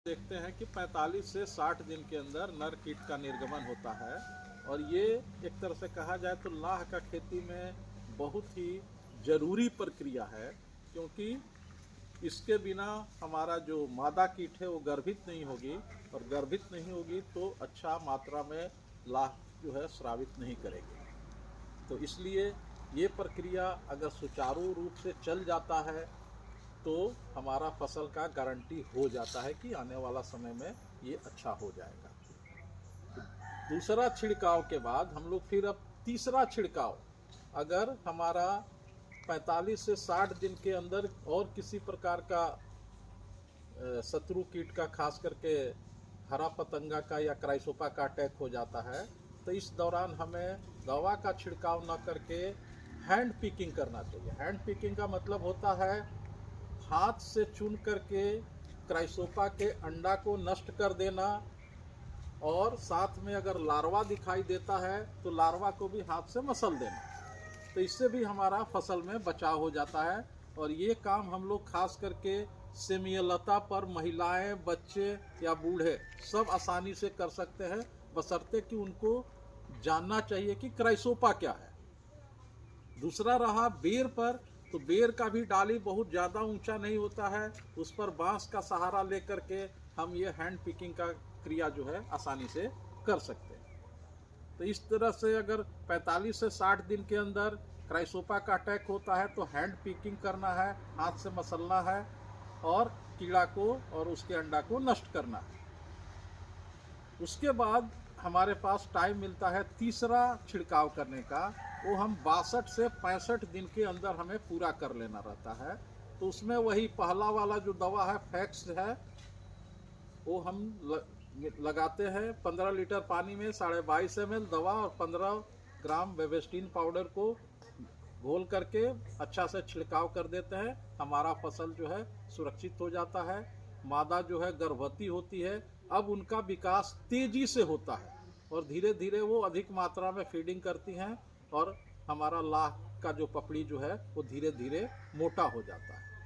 देखते हैं कि 45 से 60 दिन के अंदर नर कीट का निर्गमन होता है और ये एक तरह से कहा जाए तो लाह का खेती में बहुत ही जरूरी प्रक्रिया है, क्योंकि इसके बिना हमारा जो मादा कीट है वो गर्भित नहीं होगी और गर्भित नहीं होगी तो अच्छा मात्रा में लाह जो है स्रावित नहीं करेगी। तो इसलिए ये प्रक्रिया अगर सुचारू रूप से चल जाता है तो हमारा फसल का गारंटी हो जाता है कि आने वाला समय में ये अच्छा हो जाएगा। दूसरा छिड़काव के बाद हम लोग फिर अब तीसरा छिड़काव, अगर हमारा 45 से 60 दिन के अंदर और किसी प्रकार का शत्रु कीट का, खास करके हरा पतंगा का या क्राइसोपा का अटैक हो जाता है, तो इस दौरान हमें दवा का छिड़काव न करके हैंड पिकिंग करना चाहिए। हैंड पिकिंग का मतलब होता है हाथ से चुन करके क्राइसोपा के अंडा को नष्ट कर देना, और साथ में अगर लार्वा दिखाई देता है तो लार्वा को भी हाथ से मसल देना। तो इससे भी हमारा फसल में बचाव हो जाता है। और ये काम हम लोग खास करके सेमियलता पर महिलाएं, बच्चे या बूढ़े सब आसानी से कर सकते हैं, बशर्ते कि उनको जानना चाहिए कि क्राइसोपा क्या है। दूसरा रहा बेर पर, तो बेर का भी डाली बहुत ज़्यादा ऊंचा नहीं होता है, उस पर बांस का सहारा लेकर के हम ये हैंड पिकिंग का क्रिया जो है आसानी से कर सकते हैं। तो इस तरह से अगर 45 से 60 दिन के अंदर क्राइसोपा का अटैक होता है तो हैंड पिकिंग करना है, हाथ से मसलना है और कीड़ा को और उसके अंडा को नष्ट करना है। उसके बाद हमारे पास टाइम मिलता है तीसरा छिड़काव करने का, वो हम 62 से 65 दिन के अंदर हमें पूरा कर लेना रहता है। तो उसमें वही पहला वाला जो दवा है फैक्स है, वो हम लगाते हैं 15 लीटर पानी में 22.5 ml दवा और 15 ग्राम बेबेस्टीन पाउडर को घोल करके अच्छा से छिड़काव कर देते हैं। हमारा फसल जो है सुरक्षित हो जाता है। मादा जो है गर्भवती होती है, अब उनका विकास तेजी से होता है और धीरे धीरे वो अधिक मात्रा में फीडिंग करती हैं और हमारा लाह का जो पपड़ी जो है वो धीरे धीरे मोटा हो जाता है।